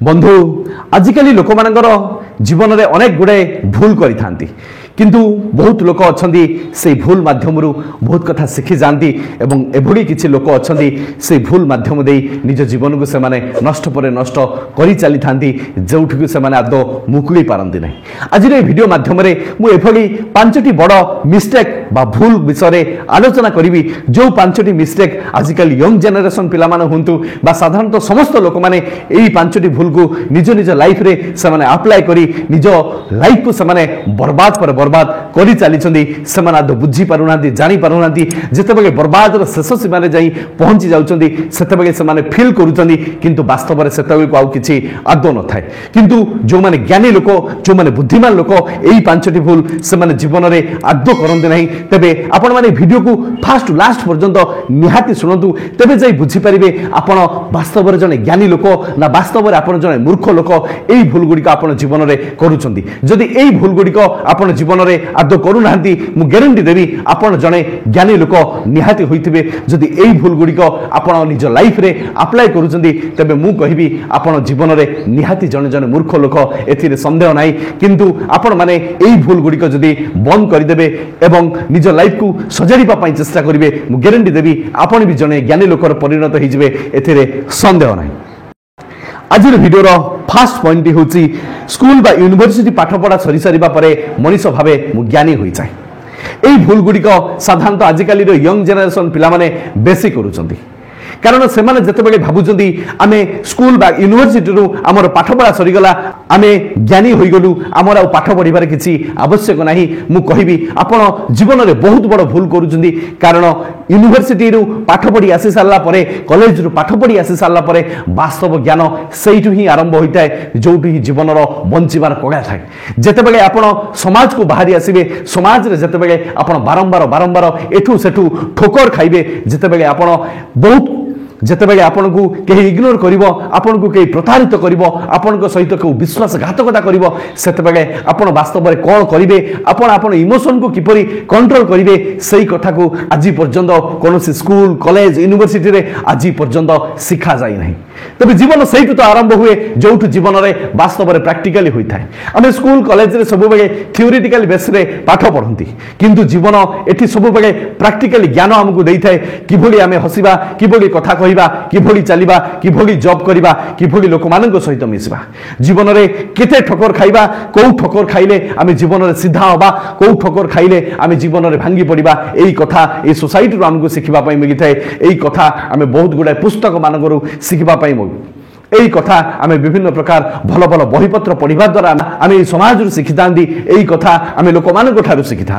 बंधु आजिकल लोक मानकर जीवन में अनेक गुड़े भूल करि किंतु बहुत लोक अच्छा से भूल माध्यम बहुत कथा शिखी जाती एवं एभली किसी लोक अच्छा से भूल माध्यम दे निज जीवन को सेमाने नष्ट पर नष्ट करी चली थांती जोठिक से आदौ मुकुली पारती ना आज वीडियो माध्यम मुझे पांचटी बड़ मिस्टेक बा भूल विषय आलोचना करी जो पांचटी मिस्टेक आजिकल यंग जेनेरेशन पिला हूँ बा साधारणतः समस्त लोक मैंने यही पांचटी भूल को निज निज लाइफ रे से अप्लाई करी निज लाइफ को से बर्बाद पर बर्बाद करी चली से बुझी पारुना जानी पारुना जितेबाला बर्बाद शेष सीमार जा पहुंची जाते से फिल करूँ वास्तव में से कि आदौ न थाए किंतु जो माने ज्ञानी लोक जो माने बुद्धिमान लोक यही पांचटी भूल से जीवन में आदौ करते ना तेबे आपण माने वीडियो को फास्ट टू लास्ट पर्यंत निहाती शुणु तेबे जाई बुझी पारिबे आपण वास्तव में जने ज्ञानी लोक ना वास्तव में आपण जने मूर्ख लोक एई भूल गुडी आपण जीवन में करूछंती जदि एई भूल गुडी आपण जीवन में आदौ करूनांती मु गारंटी देबी आपण जने ज्ञानी लोक निहाती होइथिबे जदि एई भूल गुडी आपण निज लाइफ रे अप्लाई करूछंती तेबे मु कहिबी आपण जीवन में निहाती जने जने मूर्ख लोक एथिरे संदेह नाही किंतु आपण माने एई भूल गुडी जदि बंद कर देबे एवं निज लाइफ को सजाड़िबा पई चेष्टा करिवे मु गारंटी देबी आपण भी जने ज्ञानी लोकर परिणत होइजिबे एथिरे संदेह नाही। आज वीडियो फास्ट पॉइंट हूँ स्कूल बा यूनिवर्सिटी पाठपढ़ा सरी सारा पर मनीष भावे ज्ञानी हो जाए यही भूल गुड़िक साधारणतः आजिकल यंग जेनेरेशन पिला माने बेसी करूछंती कारण से जिते भावुं आम स्कूल बा यूनिवर्सिटी आमर पाठपढ़ा सरीगला आम ज्ञानी हो गलु आमर आ पाठ पढ़ार किसी आवश्यक ना मु कहि आपण जीवन में बहुत बड़ भूल करुँच कारण यूनिवर्सिटी पाठ पढ़ी आसी सारा कॉलेज पाठ पढ़ी आसी सारा वास्तव ज्ञान से ही आरंभ होता है जो जीवन बंचार कड़ा थाए जितेबाला आपण समाज को बाहरी आसवे समाज में जितेबाला आपण बारंबार बारंबार एठू सेठू ठोकर खाइबे जितेबाला आपण बहुत जितेबाला आपण को कहीं इग्नोर करिवो आपण को कहीं प्रतारित करिवो आपण को सहित को विश्वासघातकता करिवो सेतेबाला आपण वास्तव में कौन करिवे आपण आपण इमोशन को किपरि कंट्रोल करिवे सही कथा को आज पर्यंत कौन स्कूल कॉलेज यूनिवर्सिटी रे आज पर्यंत शिखा जाई नहीं तबे जीवन सही तो आरंभ हुए जो जीवन में वास्तव में प्राक्टिकली होता है आम स्कूल कॉलेज रे सब बेले थ्योरेटिकल बेस रे पाठ पढ़ती किंतु जीवन एठी सब बेले प्राक्टिकली ज्ञान आमको देता है किभली आम हसिबा किभली कथा कहबा किभली चलिबा किभली जॉब करबा किभली लोक मानक सहित मिसबा जीवन में केते ठोकर खाइबा को ठोकर खाइले आम जीवन में सीधा हवा को ठोकर खाइले आम जीवन में भांगी पड़िबा एई कथा ए सोसाइटी रो आमको शिखिबा पई मिलि थाए एई कथा आम बहुत गुडा पुस्तक मानकरू शिखिबा पई यही कथा आम विभिन्न प्रकार भल भल बहीपत्र पढ़ा द्वारा आम समाज शिखी था यही कथा आम लोक मान शिखी था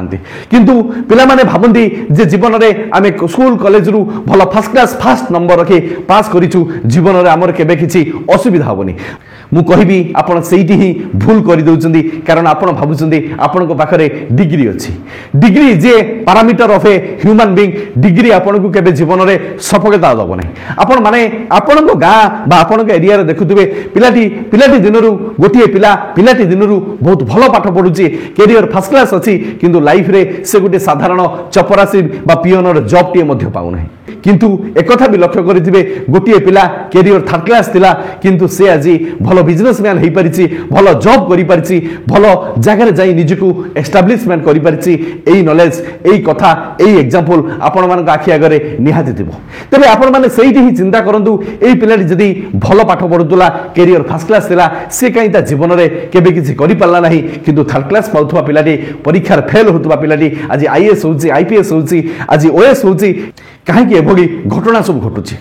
किंतु पिला माने भावती जे जीवन में आम स्कूल कॉलेज रु भल फर्स्ट क्लास फास्ट नंबर रखी पास करूँ जीवन में आमर केबे किसी असुविधा हेनी मु कहि आपण सेठी ही भूल कर दउचंदी कारण आपण भाबुचंदी आपण को पाखरे डिग्री अछि degree J parameter of a human being degree आपण को केबे जीवन रे सफलता दबो नै आपण माने आपण को गा बा आपण को एरिया रे देखुतबे पिलाटी दिनरु गोटिए पिलाटी दिनरु बहुत भलो पाठ पढुची कैरियर फर्स्ट क्लास अछि किंतु लाइफ रे से गोटे साधारण चपरासी बा पियोनर जॉब टिए मध्ये पाउ नै किंतु एक कथा भी लक्ष्य करिथिबे गोटिए पिला कैरियर थर्ड क्लास थिला किंतु से आज भलो बिजनेसमैन हो पारिछि भलो जॉब करि पारिछि भलो जगह रे जाई निजको एस्टाब्लिशमेंट करि पारिछि एई नॉलेज एई कथा एई एग्जांपल आपण मान आखि आगरे निहाती थिबो तबे आपण माने सेहिति ही चिंता करंतु एई पिलाटी जदी भलो पाठ पढुतला कैरियर फर्स्ट क्लास थिला से काई ता जीवन रे केबे किछि करि पारला नाही किंतु थर्ड क्लास पाउथवा पिलाटी परीक्षा रे फेल होतबा पिलाटी आज आईएएस होउछि आईपीएस होउछि आज ओएस होउछि काहे कि एभली घटना सब घटुछि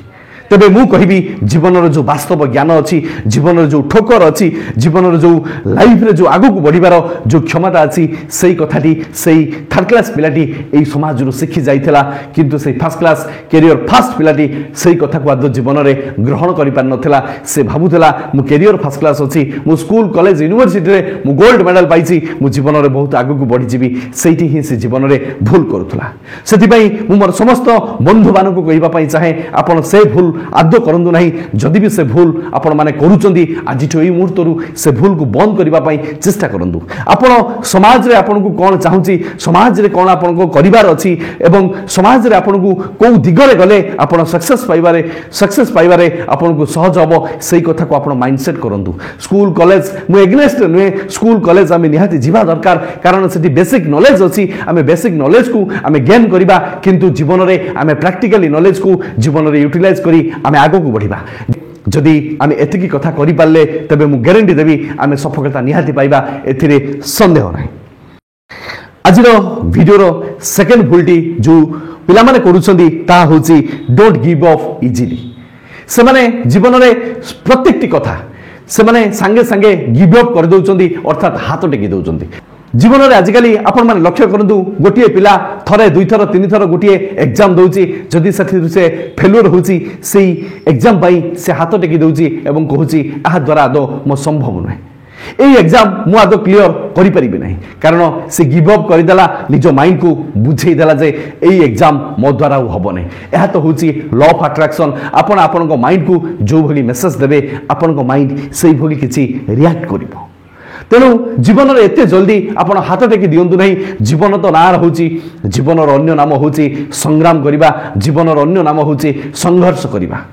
तेबे मु कहिबी जीवन रो जो वास्तव ज्ञान अच्छी जीवन रो जो ठोकर अच्छी जीवन रो जो लाइफ रे जो आगु को बढ़िबार जो क्षमता अच्छी सही कथाटी सही थर्ड क्लास पिलाटी एई समाज रो शिखी जाइथिला किंतु सही फर्स्ट क्लास कैरियर फर्स्ट पिलाटी सही कथा को आदो जीवन रे ग्रहण करि पार नथिला से भाबुथिला मु कैरियर फर्स्ट क्लास अच्छी मु स्कूल कॉलेज यूनिवर्सिटी रे मु गोल्ड मेडल पाइछि मु जीवन रे बहुत आगु को बढ़ी जीवी सेठी ही से जीवन रे भूल करूथला सेति पई मु मोर समस्त बंधु मानकु कहिबा पई चाहे आपण से भूल आदौ करंतु नहीं जदि भी से भूल आपण माने करूचंदी आज एई मुहूर्तरू से भूल को बंद करबा पई चेष्टा करंतु आपण समाज रे आपण को कोन चाहूची समाज रे कोन आपण को करिवार अछि एवं समाज रे आपण को को दिगरे गले आपण सक्सेस पाइबारे आपण को सहज हबो सेही कथा को आपण माइंडसेट करंतु स्कूल कॉलेज मु एग्नेस्ट नुहे स्कूल कॉलेज आमे निहाती जीवा दरकार कारण सेठी बेसिक नॉलेज अछि आमे बेसिक नॉलेज को आमे गेन करिबा किंतु जीवन रे आमे प्रैक्टिकली नॉलेज को जीवन रे यूटिलाइज करी आमे आगो को बढ़िबा जदि आमे एतिकी कथा करि पाले तबे मु गारंटी देबी आमे सफलता निहाती पाइबा एथिरे संदेह नाही आजिर वीडियो सेकेंड भूलटी जो पिला माने करूछंदी ता होची डोंट गिव अप इजीली से माने जीवन रे प्रत्येकटी कथा से माने संगे संगे गिव अप कर दउचंदी अर्थात हाथ टेकी दउचंदी जीवन रे आजिकली आपण माने लक्ष्य करंतु गोटिए पिला थरे दुई थर तीन थर गोटिए एग्जाम दउची जदि सथि से फेल्युअर होची सेही एग्जाम पाई से हाथ टेकी दउची एवं कहूची आहा द्वारा आदो मो संभव नहे एई एग्जाम मु आदो क्लियर करि परिबे नाही कारण से गिव अप करि देला निजो माइंड को बुझेई देला जे एई एग्जाम मो द्वारा हबो नै एहा तो होची लॉ ऑफ अट्रैक्शन आपण आपण को माइंड को जो भली मेसेज देबे आपण को माइंड सेही भली किछि रिएक्ट करिवो तेणु जीवन रे एते जल्दी आपण हाथ टेकी दियंतु नहीं जीवन तो नार होची जीवन रो अन्य नाम होची संग्राम करिबा जीवन रो अन्य नाम होची संघर्ष करिबा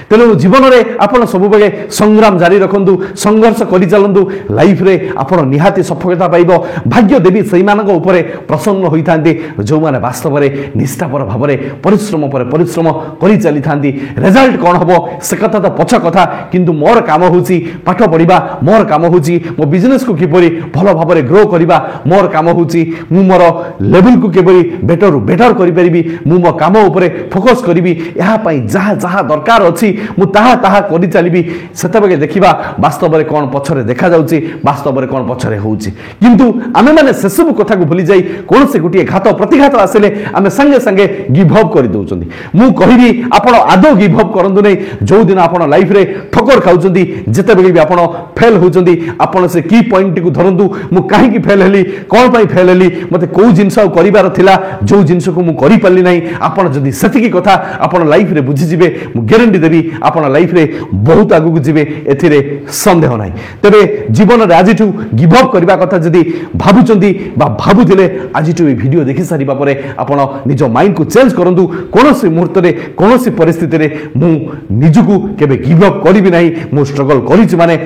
तेणु जीवन में आपड़ सब बेले संग्राम जारी रखु संघर्ष कर चलतु लाइफ रे आपड़ निहाती सफलता पाइब भाग्य देवी से प्रसन्न होता जो मैंने वास्तव में निष्ठापर भाव में परिश्रम पर परिश्रम कर चली था रिजल्ट कौन हम से कथा तो पछ कथा किंतु मोर काम होची पाठ पढ़ा मोर काम होची मो बिजनेस को किपरि भल भाव में ग्रो करवा मोर काम होची मु मोर लेवल को किपरि बेटर बेटर करि परिबी मु मो काम ऊपर फोकस करिबी यहाँ पई जहाँ जहाँ दरकार अछि मु ताहा ताहा करि चलिबी सेतबे देखिबा वास्तव में कौन पछरे देखा जाउची वास्तव में कौन पछरे होउची किंतु आमे माने से सब कथा को भूली जाई कोन से गुटिए घात प्रतिघात आसेले आमे संगे संगे गिव अप करि दउचंदी मु कहिबी आपण आदो गिव अप करंतु नै जो दिन आपण लाइफ रे ठोकर खाउचंदी जेतेबे भी आपण फेल होउचंदी आपण से की पॉइंट को धरंतु मु काहे की फेल हेली कोन पई फेल हेली मते को जिंस करिवार थिला जो जिंस को मु करि पल्ली नै आपण जदी सेति की कथा आपण लाइफ रे बुझी जिवे मु गारंटी देबी आपण लाइफ रे बहुत आगु जिवे एथिरे संदेह नाही तबे जीवन रे आजिठू गिव अप करबा कथा जदी भाबुचंदी बा भाबुथिले आजिठू ए वीडियो देखि सारिबा परे आपण निजो माइंड को चेंज करंतु कोनोसी मुहूर्त रे कोनोसी परिस्थिति रे मु निजुकु केबे गिव अप करिबि नाही मु स्ट्रगल करिछि माने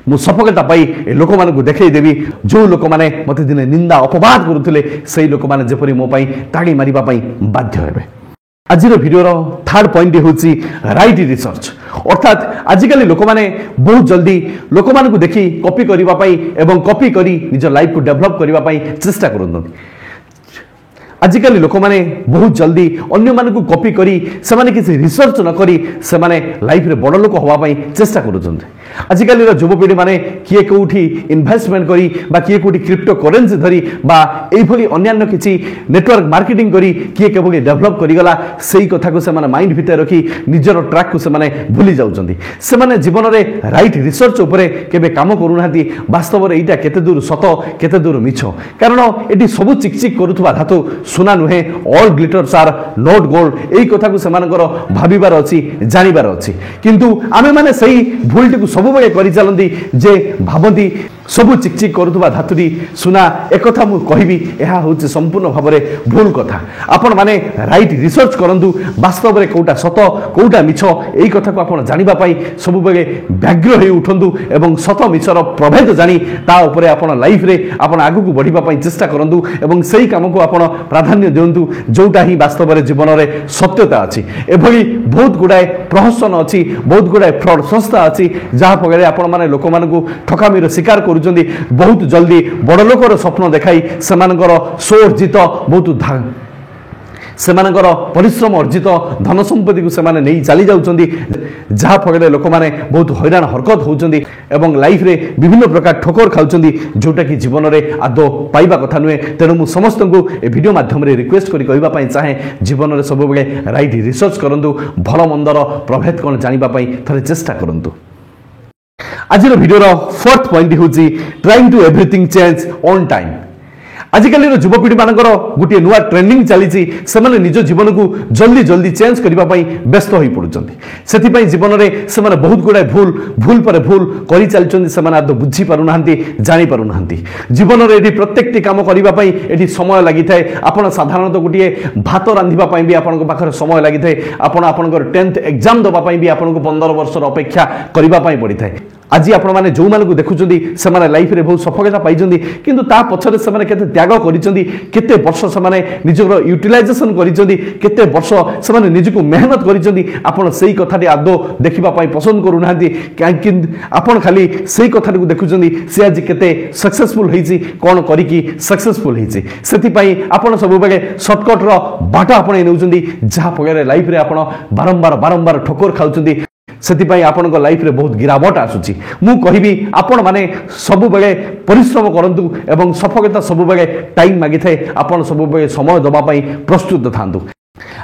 मु सफलता पाई ए लोक माने को देखाई देबी जो लोक माने मते दिने निंदा अपवाद करूथिले सेही लोक माने जेपरि मो पाई ताड़ी मारिबा पाई बाध्य हेबे आजिर वीडियो थर्ड पॉइंट होची राइट रिसर्च अर्थात आजिकल लोक माने बहुत जल्दी लोक मान को देखी कॉपी करबा पाई एवं कॉपी करी निज लाइफ को डेवलप करबा पाई चेष्टा करंतु आजिकल लोक माने बहुत जल्दी अन्य मान को कॉपी करी से माने किसी रिसर्च न करी से माने लाइफ रे बड़ लोक होवा पाई चेष्टा करूछन आजिकल युवपीढ़ी माने किए कोठी इन्वेस्टमेंट करी बा किए कोठी क्रिप्टो करेंसी धरी बा एई भली अन्यान्य किछि नेटवर्क मार्केटिंग करी किए केबोली डेवलप करी गला सेही कथा को से माने माइंड भितर रखी निजर ट्रैक को से माने भूली जाउछंदी से माने जीवन रे राइट रिसर्च ऊपर केबे काम करूनाती वास्तव रे एटा केते दूर सत केते दूर मिछ कारण एटी सब चिकचिक करूथबा धातु सुना नुहे all glitters are not gold एई कथा को से मानकर भाबिबार अछि जानिबार अछि किंतु आमे माने सही भूलटी को सब बेले करि चलंदी जे भाबंती सबु चिकचिक करूथबा धातुरी सुना एक कथा मु कहिबी एहा होछि संपूर्ण भाव में भूल कथा आपण माने राइट रिसर्च करंतु वास्तव में कोटा सत कोटा मिछ एई कथा को आपण जानिबा पाई सबु बेले व्याग्र होई उठंतु एवं सत मिछर प्रभेद जानी ता ऊपर आपण लाइफ रे आपण आगु को बढ़िबा पाई चेष्टा करंतु एवं सेही काम को आपण प्राधान्य दियंतु जोटा ही वास्तव में जीवन रे सत्यता अछि एभली बहुत गुडाए प्रहसन अछि बहुत गुडाए फ्रॉड संस्था अछि जहा पगरे आपण माने लोक मान को ठकामीर शिकार बहुत जल्दी बड़ लोकर स्वप्न देखाई सेमानकर सो अर्जित बहुत सेमानकर परिश्रम अर्जित धन संपत्ति को सेमाने नहीं चली जाउछंदी जहा फगले लोक माने बहुत हैरान हरकत होउछंदी एवं लाइफ रे विभिन्न प्रकार ठोकर खाउछंदी जोटा कि जीवन रे आदो पाइबा कथा नुहे तेणु मु समस्त को ए वीडियो माध्यम रे रिक्वेस्ट करी कहबा पई चाहे जीवन रे सब बेले राइट रिसर्च करंतु भल मंदर प्रभेद कोन जानिबा पई थरे चेष्टा करंतु आज वीडियो फोर्थ पॉइंट होची trying to everything change on time आजिकल युवपीढ़ी मानकर गोटे नुआ ट्रेंडिंग चली से निज जीवन को जल्दी जल्दी चेंज करने व्यस्त हो पड़ुंट से जीवन में से बहुत गुड़ाए भूल भूल पर भूल कर चलती से आदौ बुझी पारना जापना जीवन में प्रत्येक काम करने समय लगी था आपड़ साधारणतः गोटे भात रांधापी भी आपण पाखे समय लगी था आपंकर 10th एग्जाम देवाई भी आपको 15 वर्षर अपेक्षा करने पड़ी था आज आपण मैंने जो मानक देखुं से लाइफ में बहुत सफलता पाई किंतु ता पछरे से केते त्याग करते वर्ष से निजर यूटिलाइजेशन करते वर्ष से निजको मेहनत कर से कथाटी आदौ देखापी पसंद करूना आपड़ खाली से कथाटी देखुं सी आज केते सक्सेसफुल होती कौन करी सक्सेसफुल होती आपड़ सब बेले सर्टकट्र बाट आपणे नौ जहाँफल लाइफ में आप बारंबार बारंबार ठोकर खाऊँ से आपण लाइफ रे बहुत गिरावट आसूची मु कहिबी आपण माने सब बेले परिश्रम करंतु एवं सफलता सब बेले टाइम मागी थाए आपण सब बेले समय दबा पई प्रस्तुत थांतु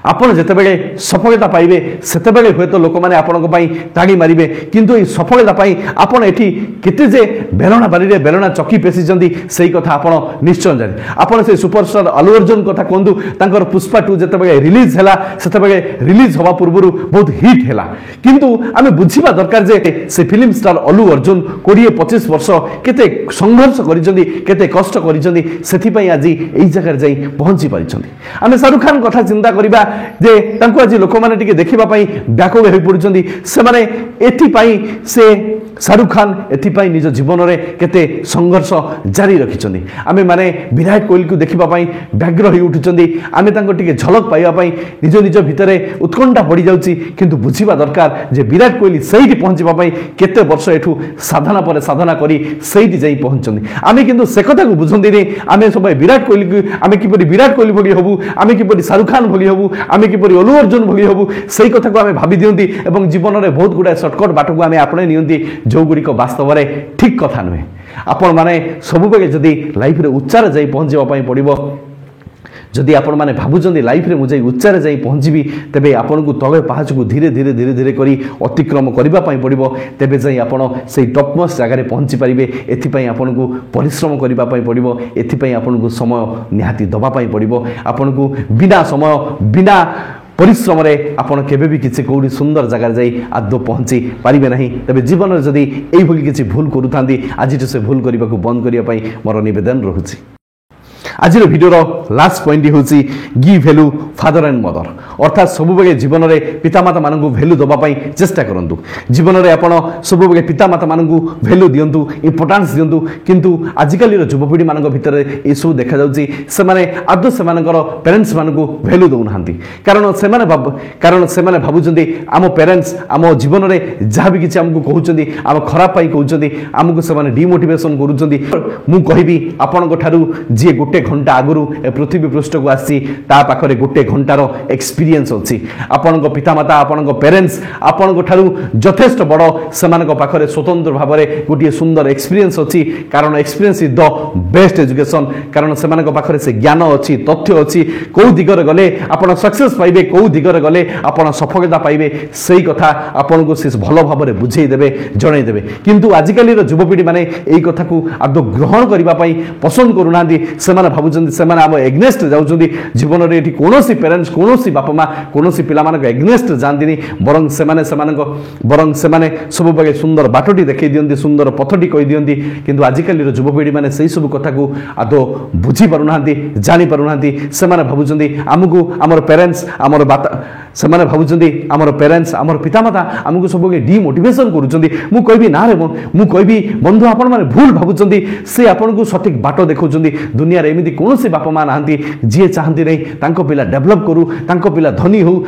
आपण जेतेबेले सफलता पाइबे सेतेबेले हुए तो लोक माने आपनको पई ताड़ी मारिबे किंतु ए सफलता पाई आपण एठी केते जे बेलना बारी रे बेलना चकी पेसी जंदी सेही कथा आपण निश्चय जानि आपण से सुपरस्टार अल्लू अर्जुन कथा कोंदु तांकर पुष्पा 2 जेतेबेले रिलीज हला सेतेबेले रिलीज होबा पूर्वरु बहुत हिट हला किंतु आमे बुझिबा दरकार जे से फिल्म स्टार अल्लू अर्जुन 20-25 वर्ष केते संघर्ष करिजंदी केते कष्ट करिजंदी सेथि पई आज एई जगह जाई पहुंची पारिछंदी आमे शाहरुख खान कथा चिंता करिबा जे तांको आज लोक माने टिके देखिबा पई व्याकुल होई पड़ुचंदी से माने एथि पई से शाहरुख खान एथि पई निज जीवन रे केते संघर्ष जारी रखिचंदी आमे माने विराट कोहली को देखिबा पई व्याग्र होई उठुचंदी आमे तांको टिके झलक पाइबा पई निज निज भितरे उत्कंठा पड़ी जाउची किंतु बुझिबा दरकार जे विराट कोहली सहीटी पहुंचबा पई केते वर्ष एठू साधना पर साधना करी सहीटी जाई पहुंचंदी आमे किंतु से कथा को बुझंदी रे आमे सब विराट कोहली को आमे किपरि विराट कोहली भली हबु आमे किपरि शाहरुख खान भली हबु आमे किपरि अल्लू अर्जुन भली हबु सही कथा को आमे भाबी दियंती एवं जीवन रे बहुत गुडा शॉर्टकट बाट को आमे आपणे नियंती जो गुडी को वास्तव रे ठीक कथा नुहे आपण माने सब बेले जदी लाइफ रे उच्चार जाई पहुंचबा पई पड़िबो जदि आपण माने भाबुचंदी लाइफ रे मुझे उच्चार जाई पहुंचबी तेबे आपण को तळे पहाच को धीरे धीरे धीरे धीरे करी अतिक्रम करबा पई पड़िबो तेबे जाई आपण सेही टॉपमोस्ट जगह रे पहुंची परिबे एथि पई आपण को परिश्रम करबा पई पड़िबो एथि पई आपण को समय निहाती दबा पई पड़िबो आपण को बिना समय बिना परिश्रम रे आपण केबे भी किछि कोडी सुंदर जगह जाई आदो पहुंची पारिबे नहीं तबे जीवन रे जदि एई भली किछि भूल करूथांदी आज से भूल करबा को बंद करिया पई मोर निवेदन रहुछि आज भिडियो लास्ट पॉइंट हूँ give value father and mother अर्थात सब बेले जीवन में पितामाता मान वैल्यू दवाई चेष्टा करूँ जीवन में आप सब बेले पितामाता मान वैल्यू दिंतु इंपोर्टान्स दिंतु किंतु आजिकल युवपीढ़ी मान भर यह सब देखा जाए आदौ से पेरेन्ट्स मान वैल्यू दौना कारण से भावुं आम पेरेन्ट्स आम जीवन में जहाँ भी किसी आमको कहते आम खराब कहते आमको से डिमोटिवेशन करी आपण जी गोटे घंटा आगु पृथ्वी पृष्ठ को आसी पाखरे गोटे घंटार एक्सपीरियंस अच्छी आपण पितामाता आपण पेरेन्ट्स आपण यथेष्ट बड़ से पाखरे स्वतंत्र भाव में गोटे सुंदर एक्सपीरियंस अच्छी कारण experience is the best education कारण से पाखरे से ज्ञान अच्छी तथ्य अच्छी कौ दिगरे गले आपण सक्सेस पाइबे कौ दिगरे गले आपण सफलता पाइबे सही कथा आपण को से भल भाव में बुझेदेवे जनईदेवे किंतु आजिकल युवपीढ़ी माने यही कथा को आदौ ग्रहण करने पसंद करूना से भावुं से आम एग्नेस्ट जाऊँगी जीवन में ये कौन पेरेन्ट्स कौन बापा माँ कौन पिला एग्नेस्ट जाती बरं से बरं से सब बेले सुंदर बाटटी देखई दिखती सुंदर पथटी कही दिखती किंतु आजिकल युवपीढ़ी मैंने से सब कथा को आदौ बुझी पारना जापारना से भावुं आमको आमर पेरेन्ट्स आमर से भावुं आमर पेरेन्ट्स आमर पितामाता आमको सब डिमोटिवेशन करुँच ना रे मु कहि बंधु आपण मैंने भूल भावुं से आपन को सठिक बाट देखा दुनिया रे एमती कौन बापा माँ ना जी चाहती नहीं पिला डेभलप करू पिला धनी हो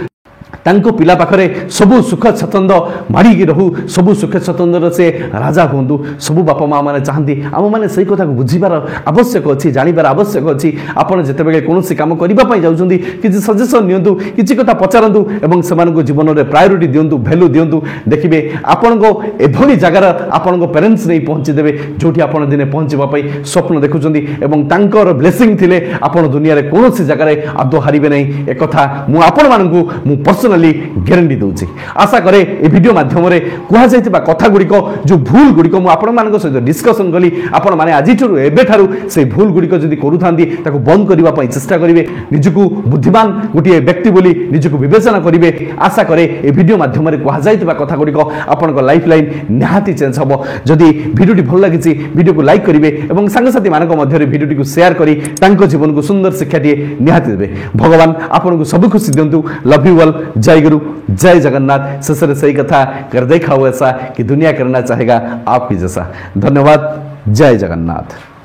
तांको पिला पाखरे सबु सुख स्वतंत्र माड़ी रहू सबु सुख स्वतंत्र से राजा हूँ सबु बापा माँ मैंने चाहती आम मैंने से कथा को बुझीबार आवश्यक अच्छी जानवर आवश्यक अच्छी आपड़ जितेबाला कौन काम करने जाऊँगी किसी सजेसन नियंतु किसी कथा पचारतु और से जीवन में प्रायोरिटी दिंतु भैल्यू दिंतु देखिए आपण को एभली जगार आपण को पेरेन्ट्स नहीं पहुँचीदेवे जो आप दिने पहुँचापी स्वप्न देखुं ब्लेसिंग थिले आपण दुनिया कौन जगार आदौ हारे नहीं एक मुझे आपण मानू पर्सनाली पर्सनाली ग्यारंटी दूची आशा करे ए वीडियो माध्यम रे कुहा जायतिबा कथा गुडी को जो भूल गुडी को मु आपण मानक सहित डिस्कशन कली आपण माने आजिठु एबे थारु से भूल गुडी को जदी करूथांती ताको बंद करबा पई चेष्टा करिवे निजकु बुद्धिमान गोटे व्यक्ति बोली निजकु विवेचना करिवे आशा करे ए वीडियो माध्यम रे कुहा जायतिबा कथा गुडी को आपण लाइफ लाइन निहाती चेंज हबो जदी वीडियो भल लागिछि वीडियो को लाइक करिवे एवं संगसाथी मानक मध्य रे वीडियो को शेयर करी तांको जीवन को सुंदर शिक्षा दिए निहाती देबे भगवान आपन को सब खुशी दियंतु लव यू ऑल जय गुरु जय जगन्नाथ ससर सही कथा कर देखाओ ऐसा कि दुनिया करना चाहेगा आपकी जैसा धन्यवाद जय जगन्नाथ।